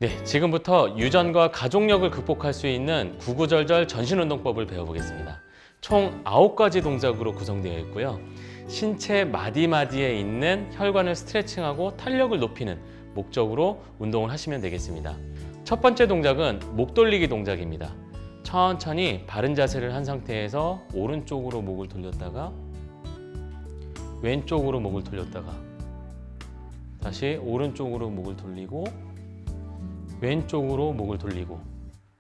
네, 지금부터 유전과 가족력을 극복할 수 있는 구구절절 전신운동법을 배워보겠습니다. 총 9가지 동작으로 구성되어 있고요. 신체 마디마디에 있는 혈관을 스트레칭하고 탄력을 높이는 목적으로 운동을 하시면 되겠습니다. 첫 번째 동작은 목 돌리기 동작입니다. 천천히 바른 자세를 한 상태에서 오른쪽으로 목을 돌렸다가 왼쪽으로 목을 돌렸다가 다시 오른쪽으로 목을 돌리고 왼쪽으로 목을 돌리고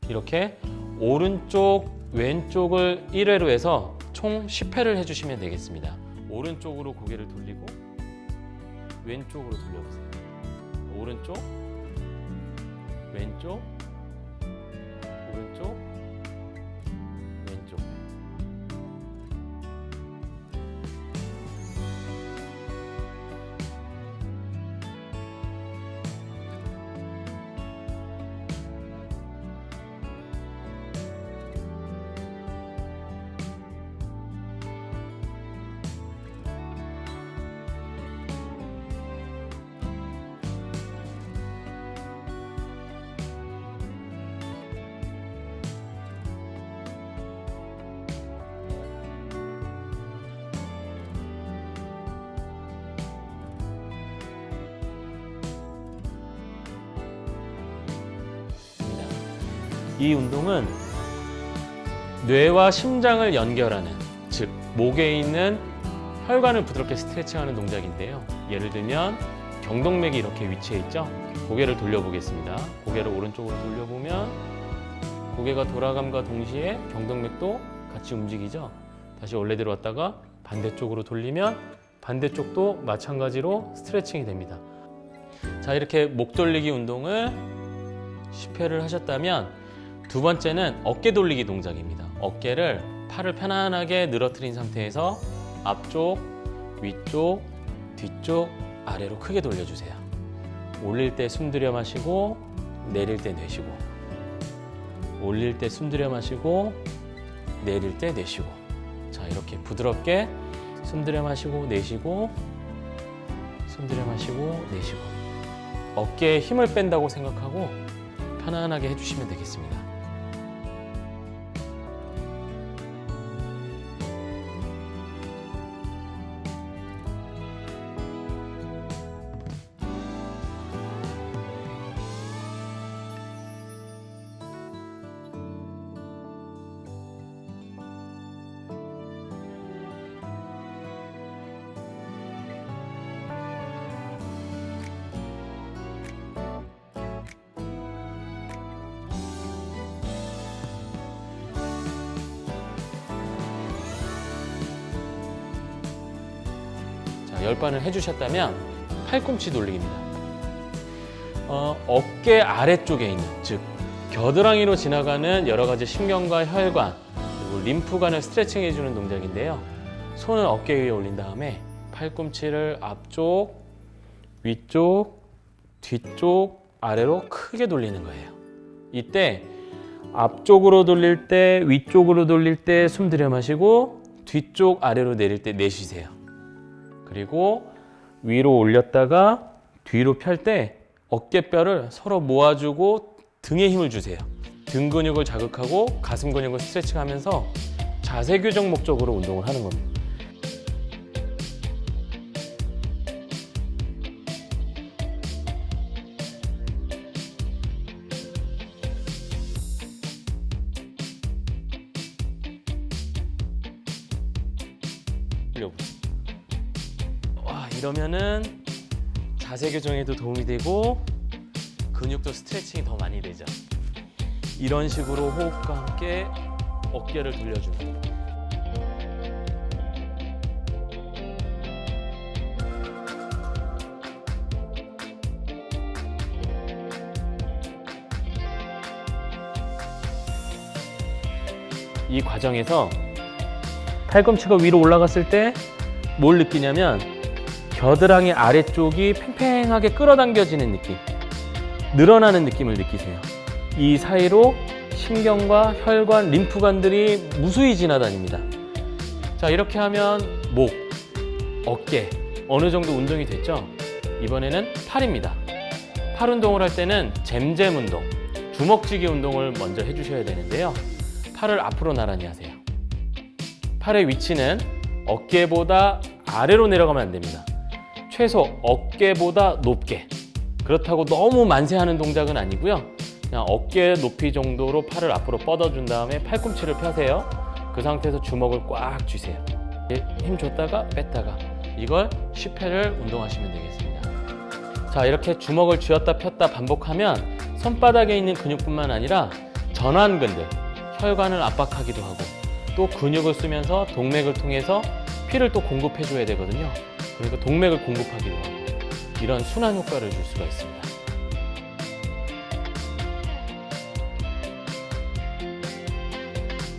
이렇게 오른쪽, 왼쪽을 1회로 해서 총 10회를 해주시면 되겠습니다. 오른쪽으로 고개를 돌리고 왼쪽으로 돌려보세요. 오른쪽, 왼쪽, 오른쪽, 왼쪽. 이 운동은 뇌와 심장을 연결하는, 즉 목에 있는 혈관을 부드럽게 스트레칭하는 동작인데요. 예를 들면 경동맥이 이렇게 위치해 있죠. 고개를 돌려보겠습니다. 고개를 오른쪽으로 돌려보면 고개가 돌아감과 동시에 경동맥도 같이 움직이죠. 다시 원래대로 왔다가 반대쪽으로 돌리면 반대쪽도 마찬가지로 스트레칭이 됩니다. 자, 이렇게 목 돌리기 운동을 10회를 하셨다면 두 번째는 어깨 돌리기 동작입니다. 어깨를 팔을 편안하게 늘어뜨린 상태에서 앞쪽, 위쪽, 뒤쪽, 아래로 크게 돌려주세요. 올릴 때 숨 들여 마시고 내릴 때 내쉬고, 올릴 때 숨 들여 마시고 내릴 때 내쉬고. 자, 이렇게 부드럽게 숨 들여 마시고 내쉬고, 숨 들여 마시고 내쉬고. 어깨에 힘을 뺀다고 생각하고 편안하게 해주시면 되겠습니다. 자, 10번을 해주셨다면 팔꿈치 돌리기입니다. 어깨 아래쪽에 있는, 즉 겨드랑이로 지나가는 여러 가지 신경과 혈관 그리고 림프관을 스트레칭 해주는 동작인데요. 손을 어깨 위에 올린 다음에 팔꿈치를 앞쪽, 위쪽, 뒤쪽, 아래로 크게 돌리는 거예요. 이때 앞쪽으로 돌릴 때, 위쪽으로 돌릴 때 숨 들여 마시고 뒤쪽, 아래로 내릴 때 내쉬세요. 그리고 위로 올렸다가 뒤로 펼 때 어깨뼈를 서로 모아주고 등에 힘을 주세요. 등 근육을 자극하고 가슴 근육을 스트레칭하면서 자세 교정 목적으로 운동을 하는 겁니다. 이러면은 자세 교정에도 도움이 되고 근육도 스트레칭이 더 많이 되죠. 이런 식으로 호흡과 함께 어깨를 돌려주는 거예요. 이 과정에서 팔꿈치가 위로 올라갔을 때 뭘 느끼냐면 겨드랑이 아래쪽이 팽팽하게 끌어당겨지는 느낌, 늘어나는 느낌을 느끼세요. 이 사이로 신경과 혈관, 림프관들이 무수히 지나다닙니다. 자, 이렇게 하면 목, 어깨 어느 정도 운동이 됐죠? 이번에는 팔입니다. 팔 운동을 할 때는 잼잼 운동, 주먹쥐기 운동을 먼저 해주셔야 되는데요. 팔을 앞으로 나란히 하세요. 팔의 위치는 어깨보다 아래로 내려가면 안 됩니다. 최소 어깨보다 높게. 그렇다고 너무 만세하는 동작은 아니고요. 그냥 어깨 높이 정도로 팔을 앞으로 뻗어준 다음에 팔꿈치를 펴세요. 그 상태에서 주먹을 꽉 쥐세요. 힘 줬다가 뺐다가, 이걸 10회를 운동하시면 되겠습니다. 자, 이렇게 주먹을 쥐었다 폈다 반복하면 손바닥에 있는 근육뿐만 아니라 전완근들, 혈관을 압박하기도 하고 또 근육을 쓰면서 동맥을 통해서 피를 또 공급해 줘야 되거든요. 그러니까 동맥을 공급하기도 하고 이런 순환 효과를 줄 수가 있습니다.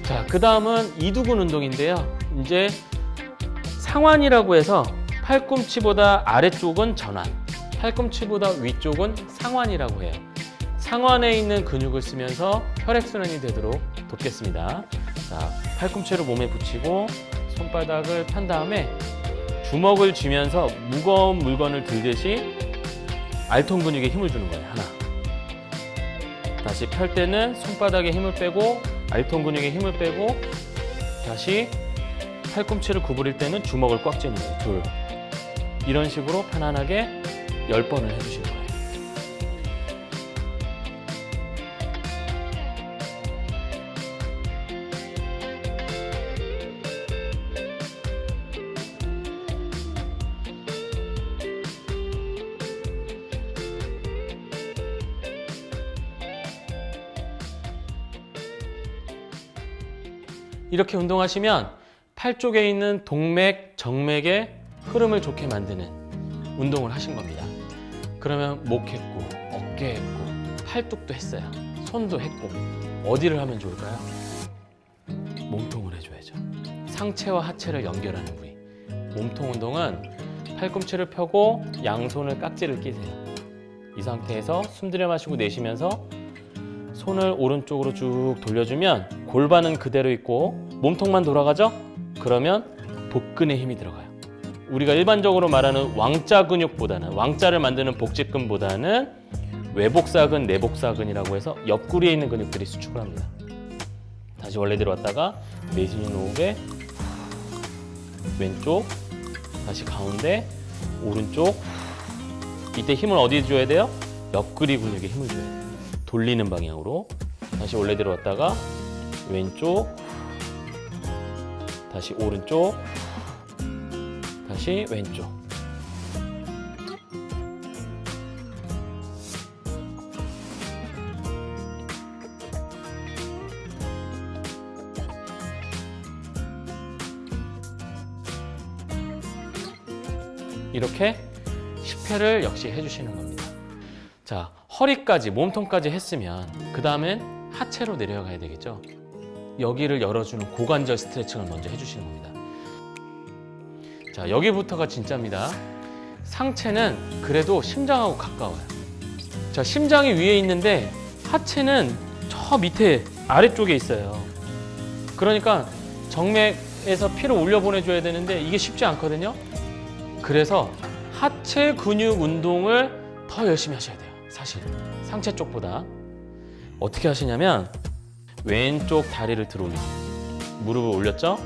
자, 그 다음은 이두근 운동인데요. 이제 상완이라고 해서 팔꿈치보다 아래쪽은 전완, 팔꿈치보다 위쪽은 상완이라고 해요. 상완에 있는 근육을 쓰면서 혈액순환이 되도록 돕겠습니다. 자, 팔꿈치를 몸에 붙이고 손바닥을 편 다음에 주먹을 쥐면서 무거운 물건을 들듯이 알통 근육에 힘을 주는 거예요. 하나. 다시 펼 때는 손바닥에 힘을 빼고 알통 근육에 힘을 빼고 다시 팔꿈치를 구부릴 때는 주먹을 꽉 쥐는 거예요. 둘. 이런 식으로 편안하게 10번을 해주시는 거예요. 이렇게 운동하시면 팔 쪽에 있는 동맥, 정맥의 흐름을 좋게 만드는 운동을 하신 겁니다. 그러면 목 했고, 어깨 했고, 팔뚝도 했어요. 손도 했고, 어디를 하면 좋을까요? 몸통을 해줘야죠. 상체와 하체를 연결하는 부위. 몸통 운동은 팔꿈치를 펴고 양손을 깍지를 끼세요. 이 상태에서 숨 들여 마시고 내쉬면서 손을 오른쪽으로 쭉 돌려주면 골반은 그대로 있고 몸통만 돌아가죠? 그러면 복근에 힘이 들어가요. 우리가 일반적으로 말하는 왕자 근육보다는, 왕자를 만드는 복직근보다는 외복사근, 내복사근이라고 해서 옆구리에 있는 근육들이 수축을 합니다. 다시 원래대로 왔다가 내쉬는 호흡에 왼쪽, 다시 가운데, 오른쪽. 이때 힘을 어디 줘야 돼요? 옆구리 근육에 힘을 줘야 돼요. 돌리는 방향으로. 다시 원래대로 왔다가 왼쪽, 다시 오른쪽, 다시 왼쪽. 이렇게 10회를 역시 해주시는 겁니다. 자, 허리까지, 몸통까지 했으면 그 다음엔 하체로 내려가야 되겠죠. 여기를 열어주는 고관절 스트레칭을 먼저 해주시는 겁니다. 자, 여기부터가 진짜입니다. 상체는 그래도 심장하고 가까워요. 자, 심장이 위에 있는데 하체는 저 밑에 아래쪽에 있어요. 그러니까 정맥에서 피를 올려보내줘야 되는데 이게 쉽지 않거든요. 그래서 하체 근육 운동을 더 열심히 하셔야 돼요. 사실 상체 쪽보다. 어떻게 하시냐면 왼쪽 다리를 들어올리세요. 무릎을 올렸죠?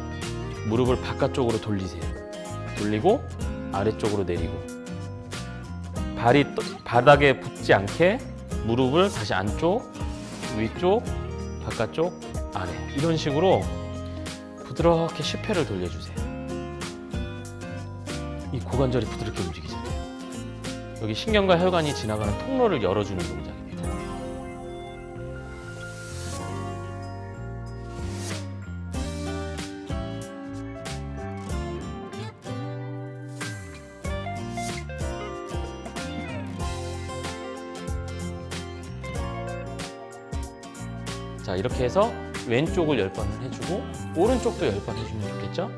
무릎을 바깥쪽으로 돌리세요. 돌리고 아래쪽으로 내리고, 발이 바닥에 붙지 않게 무릎을 다시 안쪽, 위쪽, 바깥쪽, 아래, 이런 식으로 부드럽게 10회를 돌려주세요. 이 고관절이 부드럽게 움직이잖아요. 여기 신경과 혈관이 지나가는 통로를 열어주는 동작입니다. 자, 이렇게 해서 왼쪽을 10번을 해주고 오른쪽도 10번 해주면 좋겠죠?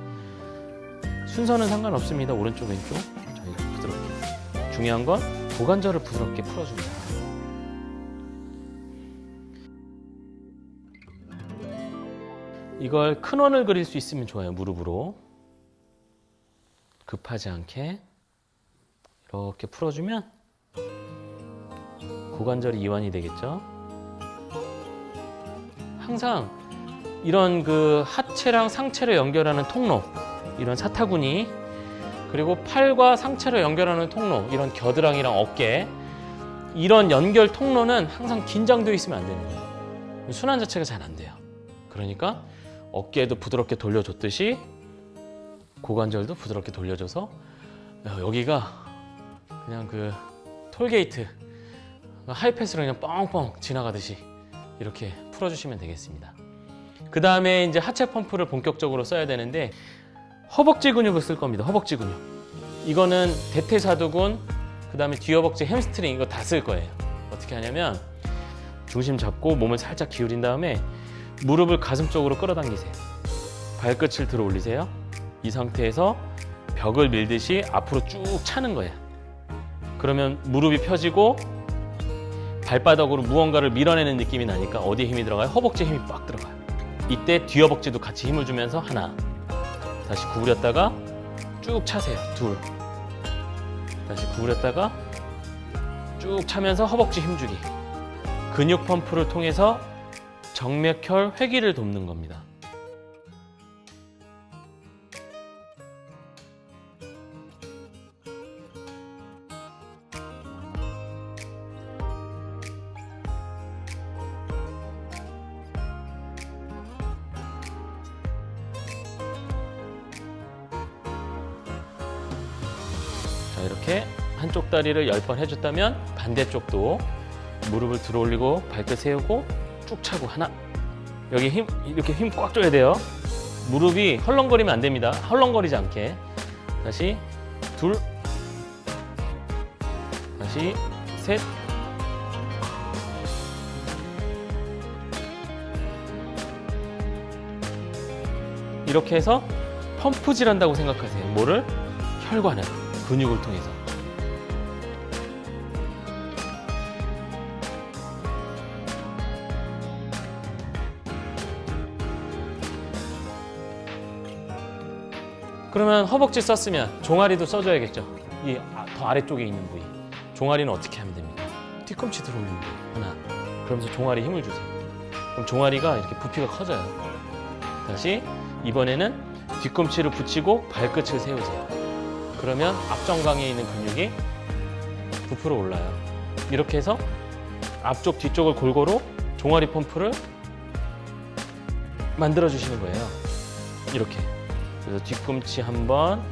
순서는 상관없습니다. 오른쪽, 왼쪽. 자, 이렇게 부드럽게. 중요한 건 고관절을 부드럽게 풀어줍니다. 이걸 큰 원을 그릴 수 있으면 좋아요. 무릎으로. 급하지 않게 이렇게 풀어주면 고관절이 이완이 되겠죠. 항상 이런 그 하체랑 상체를 연결하는 통로, 이런 사타구니, 그리고 팔과 상체를 연결하는 통로, 이런 겨드랑이랑 어깨, 이런 연결 통로는 항상 긴장되어 있으면 안 되는 거예요. 순환 자체가 잘 안 돼요. 그러니까 어깨에도 부드럽게 돌려줬듯이 고관절도 부드럽게 돌려줘서 여기가 그냥 그 톨게이트 하이패스로 그냥 뻥뻥 지나가듯이 이렇게 풀어주시면 되겠습니다. 그 다음에 이제 하체 펌프를 본격적으로 써야 되는데 허벅지 근육을 쓸 겁니다. 허벅지 근육. 이거는 대퇴사두근, 그 다음에 뒤허벅지, 햄스트링 이거 다 쓸 거예요. 어떻게 하냐면 중심 잡고 몸을 살짝 기울인 다음에 무릎을 가슴 쪽으로 끌어당기세요. 발끝을 들어 올리세요. 이 상태에서 벽을 밀듯이 앞으로 쭉 차는 거예요. 그러면 무릎이 펴지고 발바닥으로 무언가를 밀어내는 느낌이 나니까 어디에 힘이 들어가요? 허벅지에 힘이 빡 들어가요. 이때 뒤허벅지도 같이 힘을 주면서 하나, 다시 구부렸다가 쭉 차세요. 둘, 다시 구부렸다가 쭉 차면서 허벅지 힘주기. 근육 펌프를 통해서 정맥혈 회귀를 돕는 겁니다. 자, 이렇게 한쪽 다리를 10번 해줬다면 반대쪽도 무릎을 들어 올리고 발끝 세우고 쭉 차고 하나. 여기 힘, 이렇게 힘 꽉 줘야 돼요. 무릎이 헐렁거리면 안 됩니다. 헐렁거리지 않게. 다시 둘, 다시 셋, 이렇게 해서 펌프질 한다고 생각하세요. 뭐를? 혈관을, 근육을 통해서. 그러면 허벅지 썼으면 종아리도 써줘야겠죠. 이 더 아래쪽에 있는 부위. 종아리는 어떻게 하면 됩니까? 뒤꿈치 들어 올리는 거예요. 하나. 그러면서 종아리 힘을 주세요. 그럼 종아리가 이렇게 부피가 커져요. 다시 이번에는 뒤꿈치를 붙이고 발끝을 세우세요. 그러면 앞정강에 있는 근육이 부풀어 올라요. 이렇게 해서 앞쪽 뒤쪽을 골고루 종아리 펌프를 만들어 주시는 거예요. 이렇게. 그래서 뒤꿈치 한 번,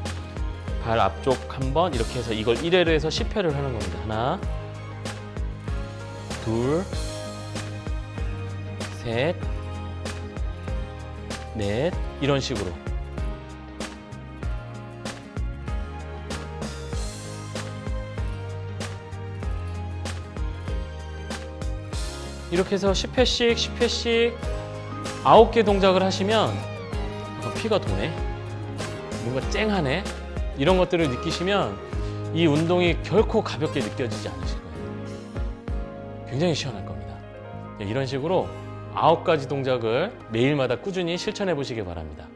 발 앞쪽 한 번, 이렇게 해서 이걸 1회로 해서 10회를 하는 겁니다. 하나, 둘, 셋, 넷, 이런 식으로. 이렇게 해서 10회씩 10회씩 9개 동작을 하시면 피가 도네, 뭔가 쨍하네, 이런 것들을 느끼시면 이 운동이 결코 가볍게 느껴지지 않으실 거예요. 굉장히 시원할 겁니다. 이런 식으로 9가지 동작을 매일마다 꾸준히 실천해 보시기 바랍니다.